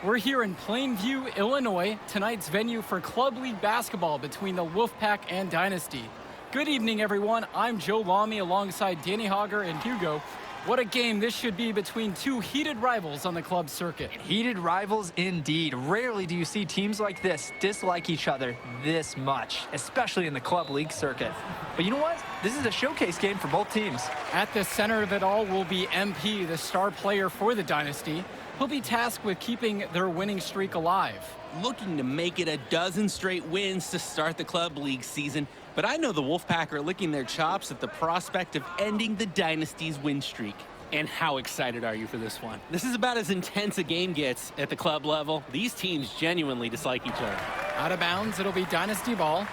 We're here in Plainview, Illinois, tonight's venue for Club League basketball between the Wolfpack and Dynasty. Good evening, everyone. I'm Joe Lamy alongside Danny Hogger and Hugo. What a game this should be between two heated rivals on the club circuit. Heated rivals indeed. Rarely do you see teams like this dislike each other this much, especially in the club league circuit. But you know what? This is a showcase game for both teams. At the center of it all will be MP, the star player for the Dynasty. He'll be tasked with keeping their winning streak alive. Looking to make it a dozen straight wins to start the club league season, but I know the Wolfpack are licking their chops at the prospect of ending the Dynasty's win streak. And how excited are you for this one? This is about as intense a game gets at the club level. These teams genuinely dislike each other. Out of bounds, it'll be Dynasty ball.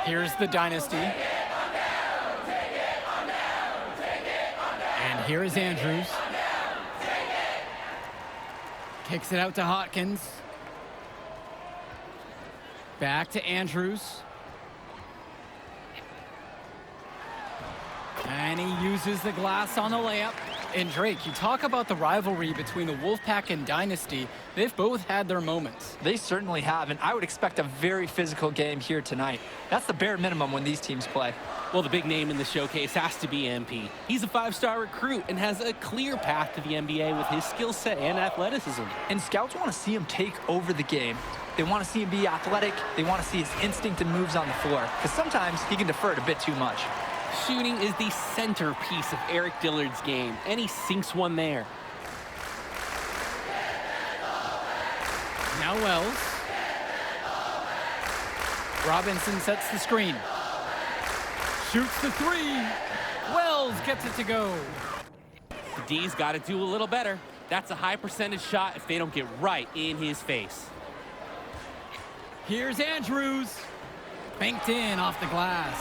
Here's the Dynasty. And here is Andrews. Kicks it out to Hotkins. Back to Andrews. And he uses the glass on the layup. And Drake, you talk about the rivalry between the Wolfpack and Dynasty. They've both had their moments. They certainly have, and I would expect a very physical game here tonight. That's the bare minimum when these teams play. Well, the big name in the showcase has to be MP. He's a five-star recruit and has a clear path to the NBA with his skill set and athleticism. And scouts want to see him take over the game. They want to see him be athletic. They want to see his instinct and moves on the floor, because sometimes he can defer it a bit too much. Shooting is the centerpiece of Eric Dillard's game, and he sinks one there. Now Wells. Robinson sets the screen. Shoots the three. Wells gets it to go. The D's got to do a little better. That's a high percentage shot if they don't get right in his face. Here's Andrews. Banked in off the glass.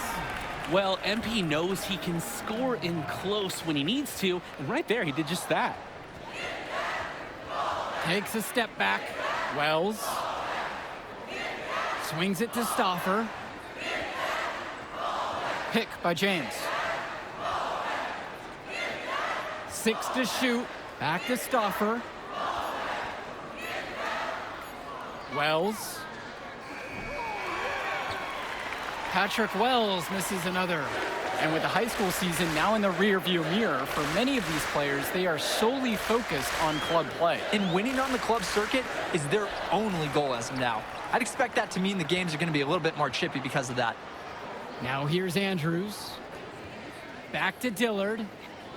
Well, MP knows he can score in close when he needs to, and right there he did just that. Takes a step back. Wells. Swings it to Stauffer. Pick by James. 6 to shoot. Back to Stauffer. Wells. Patrick Wells misses another. And with the high school season now in the rearview mirror, for many of these players, they are solely focused on club play. And winning on the club circuit is their only goal as of now. I'd expect that to mean the games are going to be a little bit more chippy because of that. Now here's Andrews. Back to Dillard.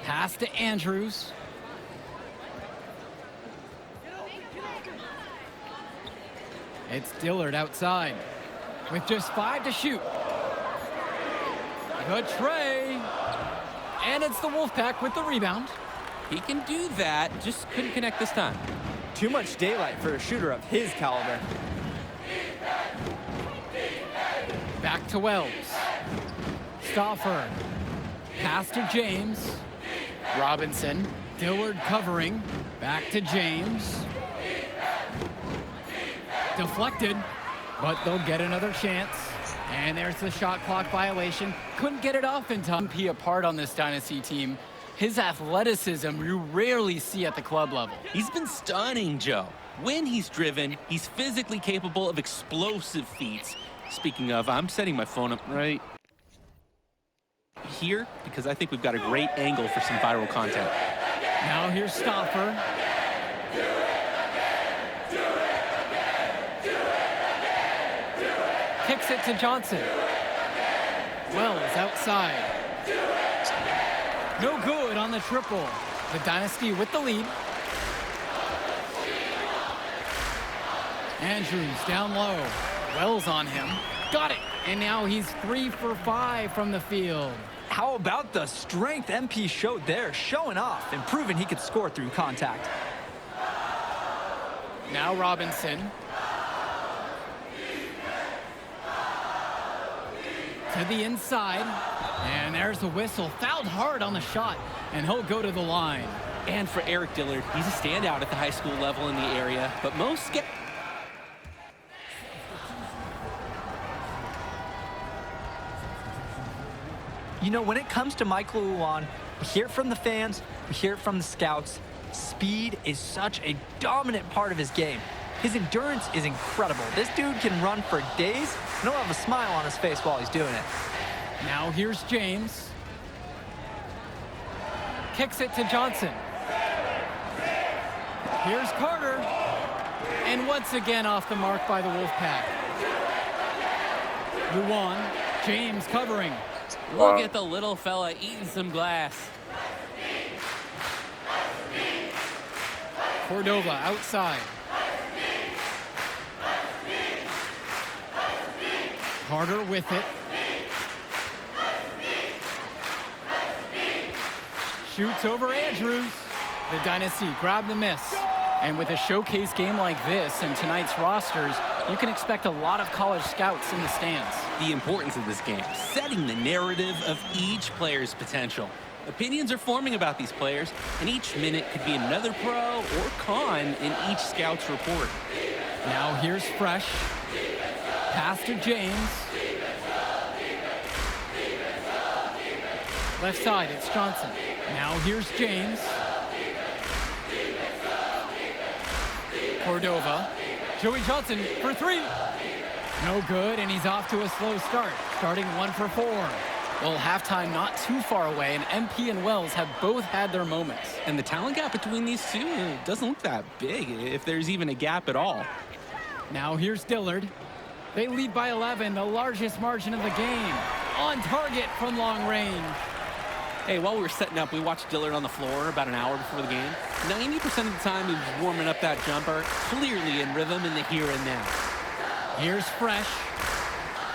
Pass to Andrews. It's Dillard outside with just 5 to shoot. Good tray. And it's the Wolfpack with the rebound. He can do that, just couldn't connect this time. Too much daylight for a shooter of his caliber. Back to Wells. Stauffer. Pass to James. Robinson. Dillard covering. Back to James. Deflected, but they'll get another chance. And there's the shot clock violation. Couldn't get it off in time. P apart on this Dynasty team. His athleticism you rarely see at the club level. He's been stunning, Joe. When he's driven, he's physically capable of explosive feats. Speaking of, I'm setting my phone up right here because I think we've got a great angle for some viral content. Now here's Stauffer. Kicks it to Johnson. Wells outside. No good on the triple. The Dynasty with the lead. Andrews down low. Wells on him. Got it. And now he's 3 for 5 from the field. How about the strength MP showed there, showing off and proving he could score through contact. Now Robinson. To the inside. And there's the whistle. Fouled hard on the shot. And he'll go to the line. And for Eric Dillard, he's a standout at the high school level in the area, but most get... You know, when it comes to Michael Uwan, we hear it from the fans, we hear it from the scouts. speed is such a dominant part of his game. His endurance is incredible. This dude can run for days, and he'll have a smile on his face while he's doing it. Now here's James. Kicks it to Johnson. Here's Carter. And once again off the mark by the Wolfpack. Jovan, James covering. Look at the little fella eating some glass. Cordova outside. Carter with it. Shoots over Andrews. The Dynasty grab the miss. And with a showcase game like this and tonight's rosters, you can expect a lot of college scouts in the stands. The importance of this game, setting the narrative of each player's potential. Opinions are forming about these players, and each minute could be another pro or con in each scout's report. Now here's Fresh. Pass to James. Left side, it's Johnson. Now here's James. Cordova. Joey Johnson for three. No good, and he's off to a slow start, starting 1 for 4. Well, halftime not too far away, and MP and Wells have both had their moments. And the talent gap between these two doesn't look that big, if there's even a gap at all. Now here's Dillard. They lead by 11, the largest margin of the game. On target from long range. Hey, while we were setting up, we watched Dillard on the floor about an hour before the game. 90% of the time, he was warming up that jumper, clearly in rhythm in the here and now. Here's Fresh.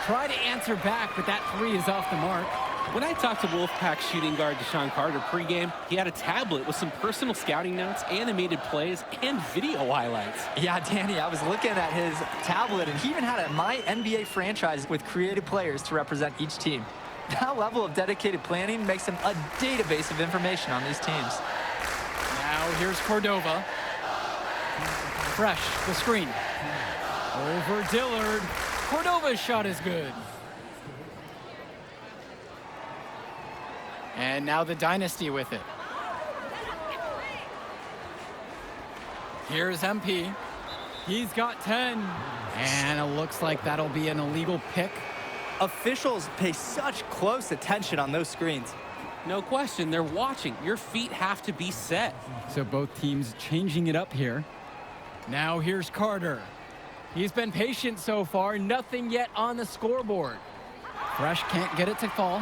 Try to answer back, but that three is off the mark. When I talked to Wolfpack shooting guard Deshaun Carter pregame, he had a tablet with some personal scouting notes, animated plays, and video highlights. Yeah, Danny, I was looking at his tablet, and he even had a My NBA franchise with creative players to represent each team. That level of dedicated planning makes him a database of information on these teams. Now here's Cordova. Fresh, the screen. Over Dillard. Cordova's shot is good. And now the Dynasty with it. Here's MP. He's got 10. And it looks like that'll be an illegal pick. Officials pay such close attention on those screens. No question, they're watching. Your feet have to be set. So both teams changing it up here. Now here's Carter. He's been patient so far, nothing yet on the scoreboard. Fresh can't get it to fall.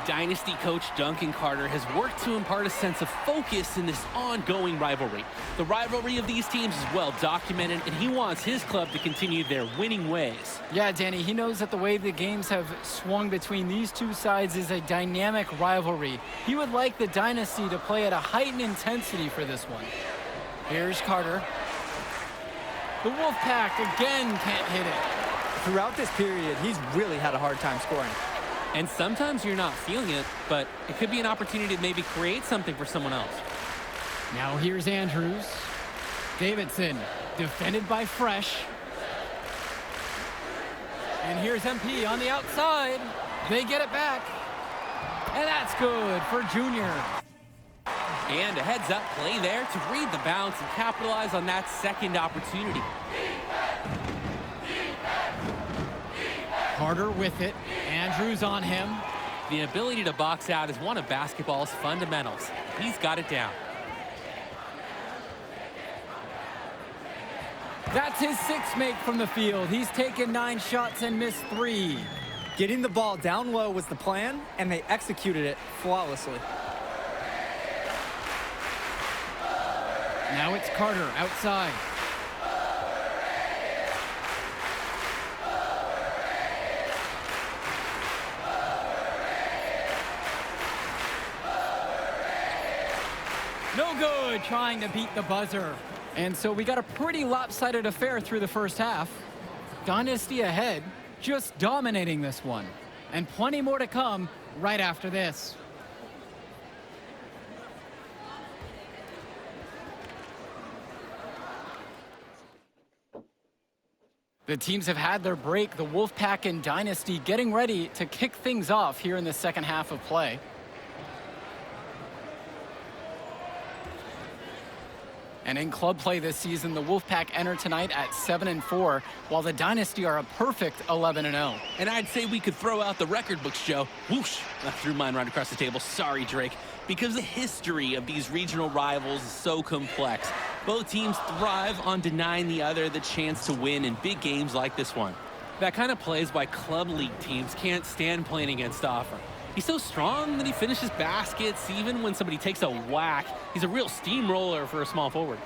Dynasty coach Duncan Carter has worked to impart a sense of focus in this ongoing rivalry. The rivalry of these teams is well documented, and he wants his club to continue their winning ways. Yeah, Danny, he knows that the way the games have swung between these two sides is a dynamic rivalry. He would like the Dynasty to play at a heightened intensity for this one. Here's Carter. The Wolfpack again can't hit it. Throughout this period, he's really had a hard time scoring. And sometimes you're not feeling it, but it could be an opportunity to maybe create something for someone else. Now here's Andrews. Davidson, defended by Fresh. And here's MP on the outside. They get it back. And that's good for Junior. And a heads-up play there to read the bounce and capitalize on that second opportunity. Carter with it. Andrews on him. The ability to box out is one of basketball's fundamentals. He's got it down. That's his sixth make from the field. He's taken 9 shots and missed 3. Getting the ball down low was the plan, and they executed it flawlessly. Now it's Carter outside. No good, trying to beat the buzzer. And so we got a pretty lopsided affair through the first half. Dynasty ahead, just dominating this one. And plenty more to come right after this. The teams have had their break, the Wolfpack and Dynasty getting ready to kick things off here in the second half of play. And in club play this season, the Wolfpack enter tonight at 7-4, while the Dynasty are a perfect 11-0. And I'd say we could throw out the record books, Joe. Whoosh! I threw mine right across the table. Sorry, Drake. Because the history of these regional rivals is so complex. Both teams thrive on denying the other the chance to win in big games like this one. That kind of play is why club league teams can't stand playing against Stauffer. He's so strong that he finishes baskets even when somebody takes a whack. He's a real steamroller for a small forward.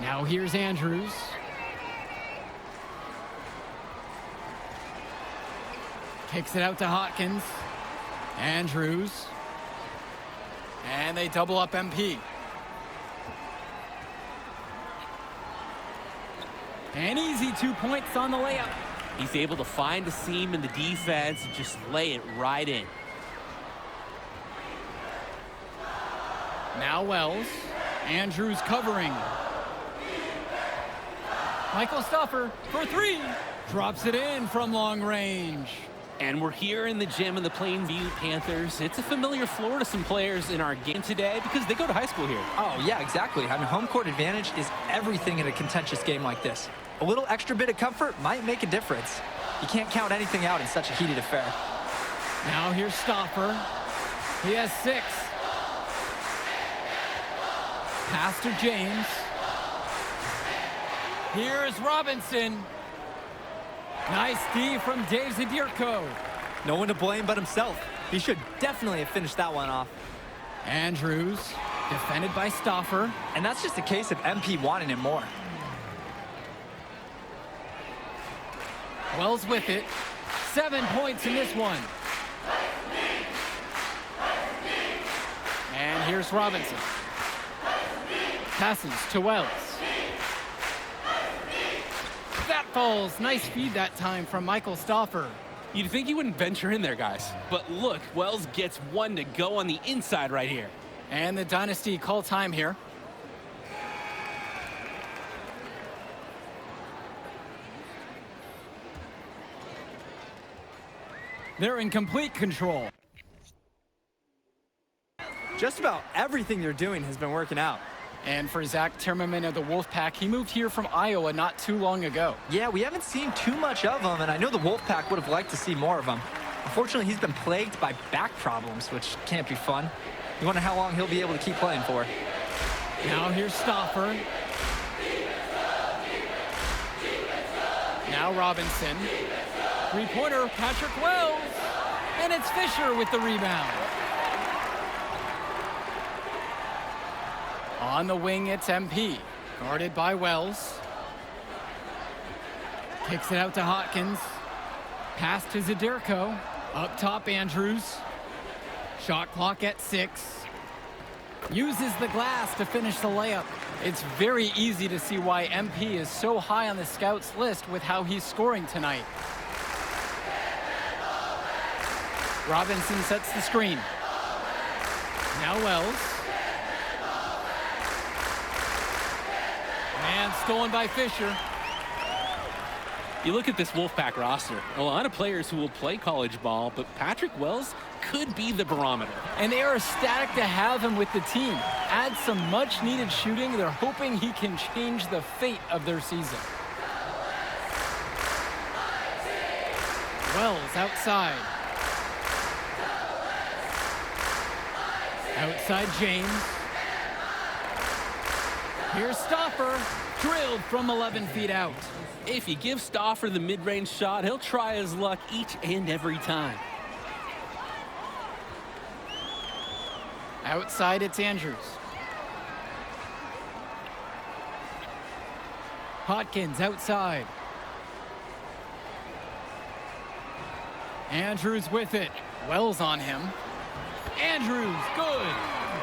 Now here's Andrews. Kicks it out to Hopkins. Andrews. And they double up MP. An easy 2 points on the layup. He's able to find a seam in the defense and just lay it right in. Now Wells. Andrews covering. Michael Stauffer for three. Drops it in from long range. And we're here in the gym of the Plainview Panthers. It's a familiar floor to some players in our game today because they go to high school here. Oh, yeah, exactly. Having home court advantage is everything in a contentious game like this. A little extra bit of comfort might make a difference. You can't count anything out in such a heated affair. Now here's Stauffer. He has 6. Pass to James. Here's Robinson. Nice D from Dave Zadirko. No one to blame but himself. He should definitely have finished that one off. Andrews, defended by Stauffer. And that's just a case of MP wanting it more. Wells with it. 7 points in this one. And here's Robinson. Passes to Wells. That falls. Nice feed that time from Michael Stauffer. You'd think he wouldn't venture in there, guys. But look, Wells gets one to go on the inside right here. And the Dynasty call time here. They're in complete control. Just about everything they're doing has been working out. And for Zach Timmerman of the Wolfpack, he moved here from Iowa not too long ago. Yeah, we haven't seen too much of him, and I know the Wolfpack would have liked to see more of him. Unfortunately, he's been plagued by back problems, which can't be fun. You wonder how long he'll be able to keep playing for. Now here's Stauffer. Now Robinson. Three-pointer, Patrick Wells. And it's Fisher with the rebound. On the wing, it's MP. Guarded by Wells. Kicks it out to Hopkins. Pass to Zadirko. Up top, Andrews. Shot clock at 6. Uses the glass to finish the layup. It's very easy to see why MP is so high on the scouts list with how he's scoring tonight. Robinson sets the screen. Now Wells. And stolen by Fisher. You look at this Wolfpack roster, a lot of players who will play college ball, but Patrick Wells could be the barometer. And they are ecstatic to have him with the team. Add some much-needed shooting. They're hoping he can change the fate of their season. Wells outside. Outside James. Here's Stauffer, drilled from 11 feet out. If you give Stauffer the mid-range shot, he'll try his luck each and every time. Outside, it's Andrews. Hopkins outside. Andrews with it. Wells on him. Andrews, good.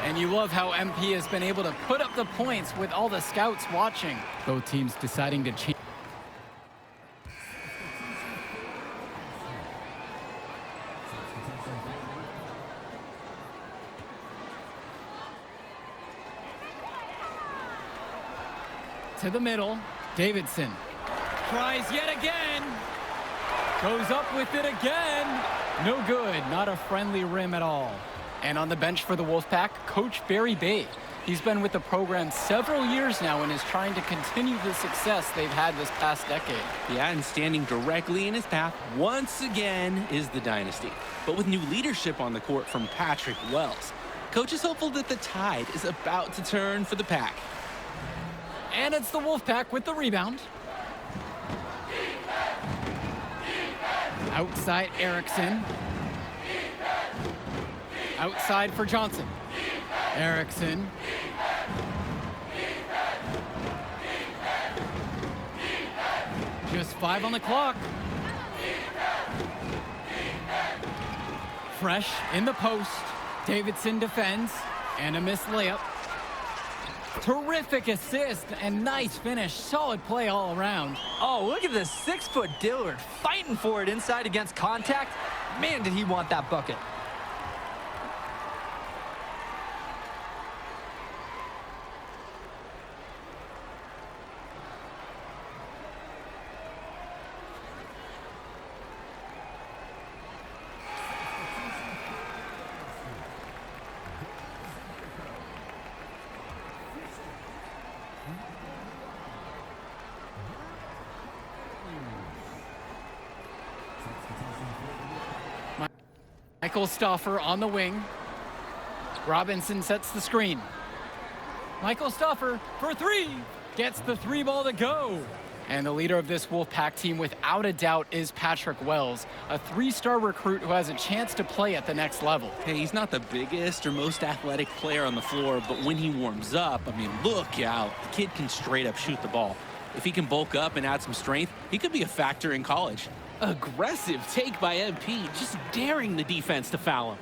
And you love how MP has been able to put up the points with all the scouts watching. Both teams deciding to change. To the middle, Davidson. Tries yet again. Goes up with it again. No good, not a friendly rim at all. And on the bench for the Wolfpack, Coach Barry Bay. He's been with the program several years now and is trying to continue the success they've had this past decade. Yeah, and standing directly in his path once again is the Dynasty. But with new leadership on the court from Patrick Wells, Coach is hopeful that the tide is about to turn for the Pack. And it's the Wolfpack with the rebound. Outside Erickson. Outside for Johnson. Erickson. Just 5 on the clock. Fresh in the post. Davidson defends. And a missed layup. Terrific assist and nice finish. Solid play all around. Oh, look at this 6-foot Dillard fighting for it inside against contact. Man, did he want that bucket. Michael Stauffer on the wing. Robinson sets the screen. Michael Stauffer for 3. Gets the 3 ball to go. And the leader of this Wolfpack team, without a doubt, is Patrick Wells, a 3-star recruit who has a chance to play at the next level. Hey, he's not the biggest or most athletic player on the floor, but when he warms up, I mean, look out. The kid can straight up shoot the ball. If he can bulk up and add some strength, he could be a factor in college. Aggressive take by MP, just daring the defense to foul him.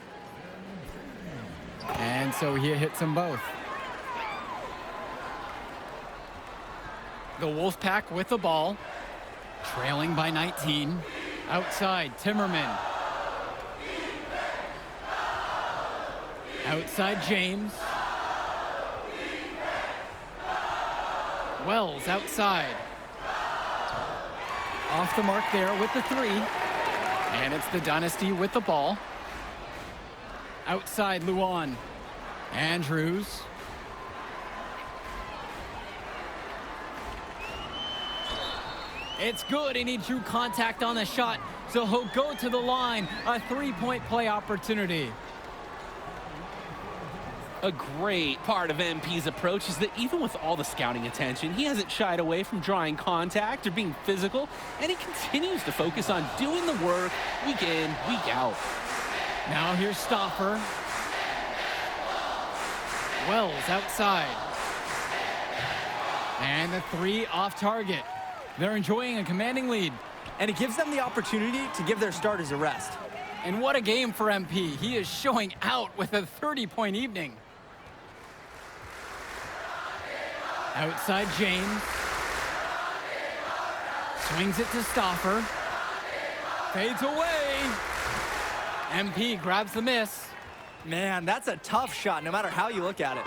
And so he hits them both. The Wolfpack with the ball, trailing by 19. Outside, Timmerman. Outside, James. Wells outside. Off the mark there with the 3. And it's the Dynasty with the ball. Outside, Luan. Andrews. It's good, and he drew contact on the shot, so he'll go to the line. A 3-point play opportunity. A great part of MP's approach is that even with all the scouting attention, he hasn't shied away from drawing contact or being physical, and he continues to focus on doing the work week in, week out. Now here's Stauffer. Wells outside. And the 3 off target. They're enjoying a commanding lead. And it gives them the opportunity to give their starters a rest. And what a game for MP. He is showing out with a 30-point evening. Outside James. Swings it to Stauffer. Fades away. MP grabs the miss. Man, that's a tough shot no matter how you look at it.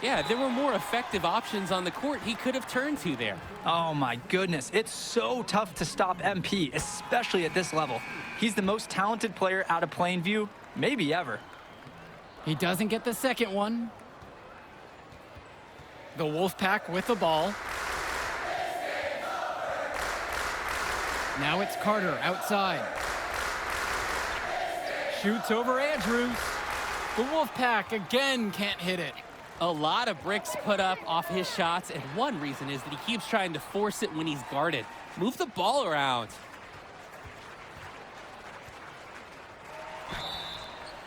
Yeah, there were more effective options on the court he could have turned to there. Oh my goodness, it's so tough to stop MP, especially at this level. He's the most talented player out of Plainview, maybe ever. He doesn't get the second one. The Wolfpack with the ball. Now it's Carter outside. Shoots over Andrews. The Wolfpack again can't hit it. A lot of bricks put up off his shots, and one reason is that he keeps trying to force it when he's guarded. Move the ball around.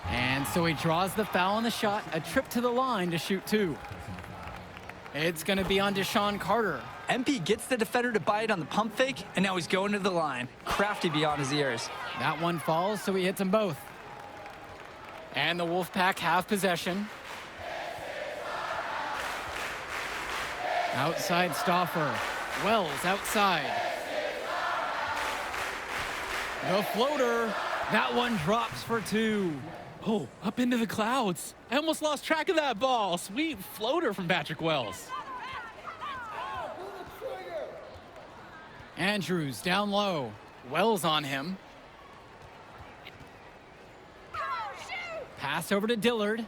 And so he draws the foul on the shot, a trip to the line to shoot 2. It's going to be on Deshaun Carter. MP gets the defender to buy it on the pump fake, and now he's going to the line. Crafty beyond his ears. That one falls, so he hits them both. And the Wolfpack have possession. Outside Stauffer. Wells outside. The floater. That one drops for 2. Oh, up into the clouds. I almost lost track of that ball. Sweet floater from Patrick Wells. Andrews down low. Wells on him. Pass over to Dillard.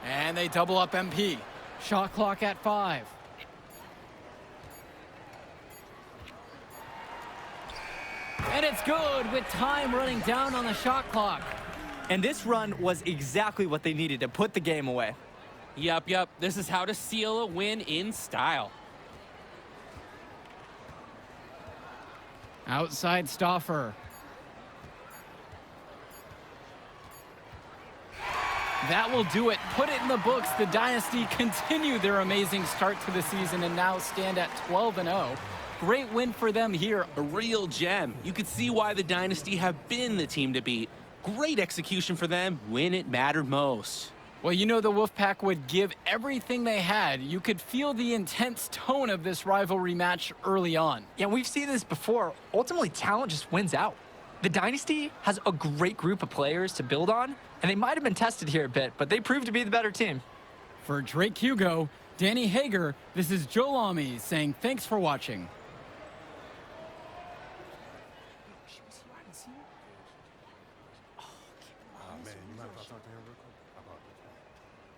And they double up MP. Shot clock at 5. And it's good with time running down on the shot clock. And this run was exactly what they needed to put the game away. Yup. This is how to seal a win in style. Outside Stauffer. That will do it. Put it in the books. The Dynasty continue their amazing start to the season and now stand at 12-0. Great win for them here. A real gem. You could see why the Dynasty have been the team to beat. Great execution for them when it mattered most. Well, you know the Wolfpack would give everything they had. You could feel the intense tone of this rivalry match early on. Yeah, we've seen this before. Ultimately, talent just wins out. The Dynasty has a great group of players to build on, and they might have been tested here a bit, but they proved to be the better team. For Drake Hugo, Danny Hager, this is Joe Lamy saying thanks for watching. Man, you mind if I talk to him real quick? About this, man.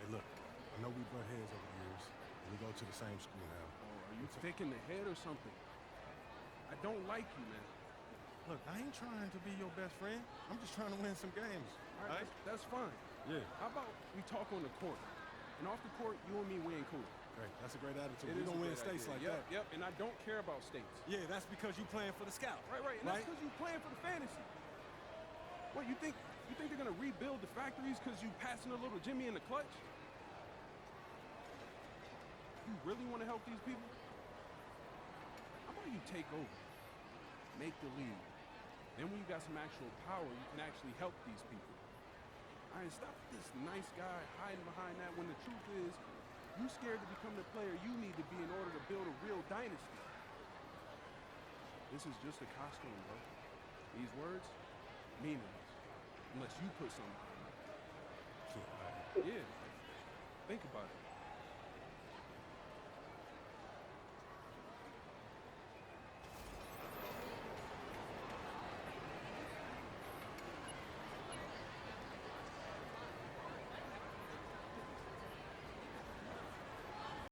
Hey, look, I know we butt heads over the years, and we go to the same school now. Are you thick in the head or something? I don't like you, man. Look, I ain't trying to be your best friend. I'm just trying to win some games. All right, that's fine. Yeah. How about we talk on the court? And off the court, you and me, we ain't cool. Great. That's a great attitude. It We is don't a win great states idea. like that. Yep, and I don't care about states. Yeah, that's because you playing for the scout. Right. And that's because you playing for the fantasy. What, you think they're going to rebuild the factories because you passing a little Jimmy in the clutch? You really want to help these people? How about you take over? Make the league. Then when you got some actual power, you can actually help these people. All right, stop this nice guy hiding behind that when the truth is, you scared to become the player you need to be in order to build a real dynasty. This is just a costume, bro. These words, meaningless. Unless you put something behind it. Yeah.